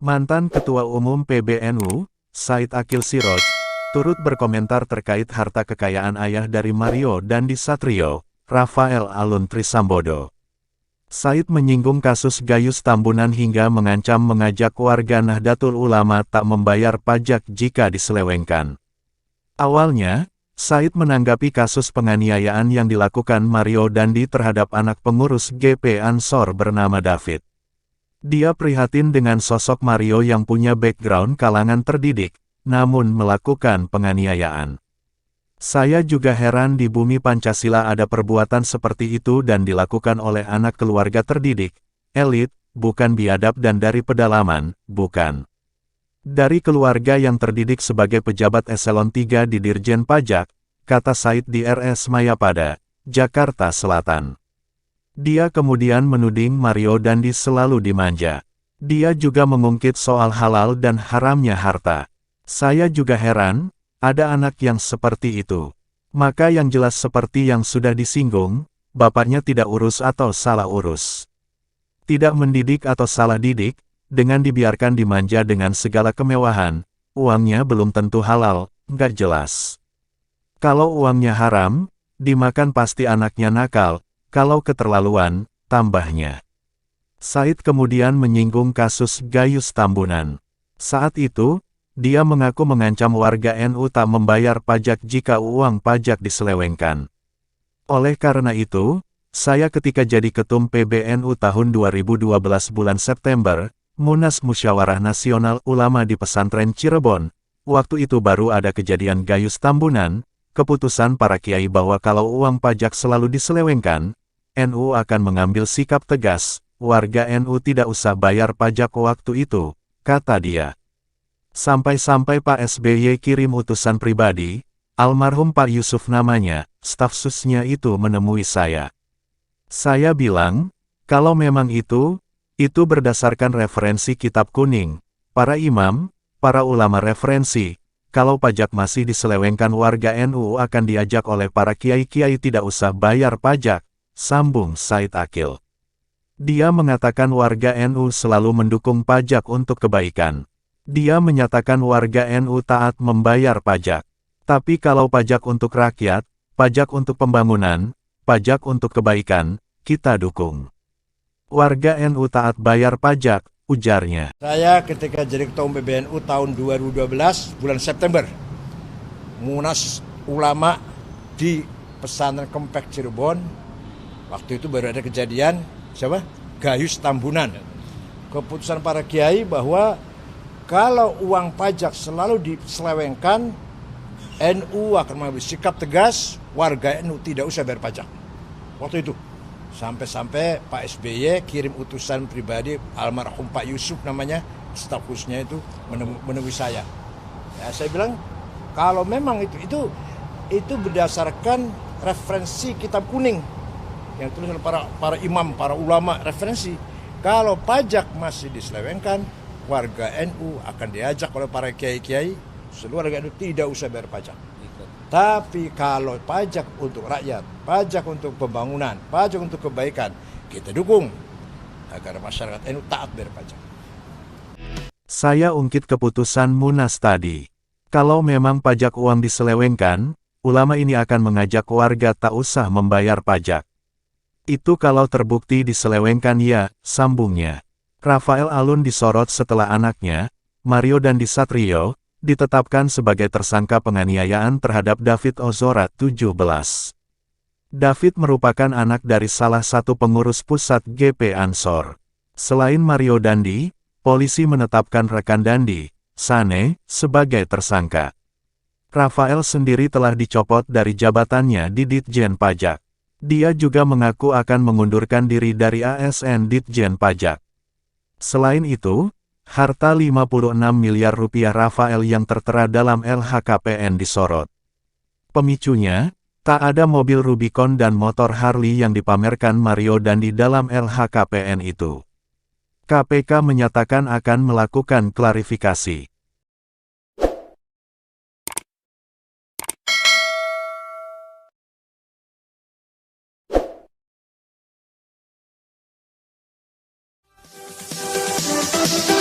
Mantan Ketua Umum PBNU, Said Akil Siroj, turut berkomentar terkait harta kekayaan ayah dari Mario Dandi Satrio, Rafael Alun Trisambodo. Said menyinggung kasus Gayus Tambunan hingga mengancam mengajak warga Nahdlatul Ulama tak membayar pajak jika diselewengkan. Awalnya, Said menanggapi kasus penganiayaan yang dilakukan Mario Dandi terhadap anak pengurus GP Ansor bernama David. Dia prihatin dengan sosok Mario yang punya background kalangan terdidik, namun melakukan penganiayaan. Saya juga heran di bumi Pancasila ada perbuatan seperti itu dan dilakukan oleh anak keluarga terdidik, elit, bukan biadab dan dari pedalaman, bukan. Dari keluarga yang terdidik sebagai pejabat eselon 3 di Dirjen Pajak, kata Said di RS Mayapada, Jakarta Selatan. Dia kemudian menuding Mario Dandi selalu dimanja. Dia juga mengungkit soal halal dan haramnya harta. Saya juga heran, ada anak yang seperti itu. Maka yang jelas seperti yang sudah disinggung, bapaknya tidak urus atau salah urus. Tidak mendidik atau salah didik, dengan dibiarkan dimanja dengan segala kemewahan, uangnya belum tentu halal, nggak jelas. Kalau uangnya haram, dimakan pasti anaknya nakal. Kalau keterlaluan, tambahnya. Said kemudian menyinggung kasus Gayus Tambunan. Saat itu, dia mengaku mengancam warga NU tak membayar pajak jika uang pajak diselewengkan. Oleh karena itu, saya ketika jadi ketum PBNU tahun 2012 bulan September, Munas Musyawarah Nasional Ulama di Pesantren Cirebon, waktu itu baru ada kejadian Gayus Tambunan, keputusan para kiai bahwa kalau uang pajak selalu diselewengkan, NU akan mengambil sikap tegas, warga NU tidak usah bayar pajak waktu itu, kata dia. Sampai-sampai Pak SBY kirim utusan pribadi, almarhum Pak Yusuf namanya, staf susnya itu menemui saya. Saya bilang, kalau memang itu berdasarkan referensi kitab kuning, para imam, para ulama referensi, kalau pajak masih diselewengkan warga NU akan diajak oleh para kiai-kiai tidak usah bayar pajak. Sambung Said Akil. Dia mengatakan warga NU selalu mendukung pajak untuk kebaikan. Dia menyatakan warga NU taat membayar pajak. Tapi kalau pajak untuk rakyat, pajak untuk pembangunan, pajak untuk kebaikan, kita dukung. Warga NU taat bayar pajak, ujarnya. Saya ketika jadi ketua umum PBNU tahun 2012, bulan September, Munas Ulama di Pesantren Kempek Cirebon. Waktu itu baru ada kejadian, Gayus Tambunan. Keputusan para kiai bahwa kalau uang pajak selalu diselewengkan, NU akan mengambil sikap tegas, warga NU tidak usah bayar pajak. Waktu itu, sampai-sampai Pak SBY kirim utusan pribadi, almarhum Pak Yusuf namanya, staf khususnya itu menemui saya. Ya, saya bilang, kalau memang itu berdasarkan referensi kitab kuning, yang tulis oleh para imam, para ulama referensi. Kalau pajak masih diselewengkan, warga NU akan diajak oleh para kiai-kiai, seluruh warga NU tidak usah bayar pajak. Tapi kalau pajak untuk rakyat, pajak untuk pembangunan, pajak untuk kebaikan, kita dukung agar masyarakat NU taat bayar pajak. Saya ungkit keputusan Munas tadi. Kalau memang pajak uang diselewengkan, ulama ini akan mengajak warga tak usah membayar pajak. Itu kalau terbukti diselewengkan ya, sambungnya. Rafael Alun disorot setelah anaknya, Mario Dandi Satrio, ditetapkan sebagai tersangka penganiayaan terhadap David Ozora 17. David merupakan anak dari salah satu pengurus pusat GP Ansor. Selain Mario Dandi, polisi menetapkan rekan Dandi, Sane, sebagai tersangka. Rafael sendiri telah dicopot dari jabatannya di Ditjen Pajak. Dia juga mengaku akan mengundurkan diri dari ASN Ditjen Pajak. Selain itu, harta 56 miliar rupiah Rafael yang tertera dalam LHKPN disorot. Pemicunya, tak ada mobil Rubicon dan motor Harley yang dipamerkan Mario Dandi dalam LHKPN itu. KPK menyatakan akan melakukan klarifikasi. Bye.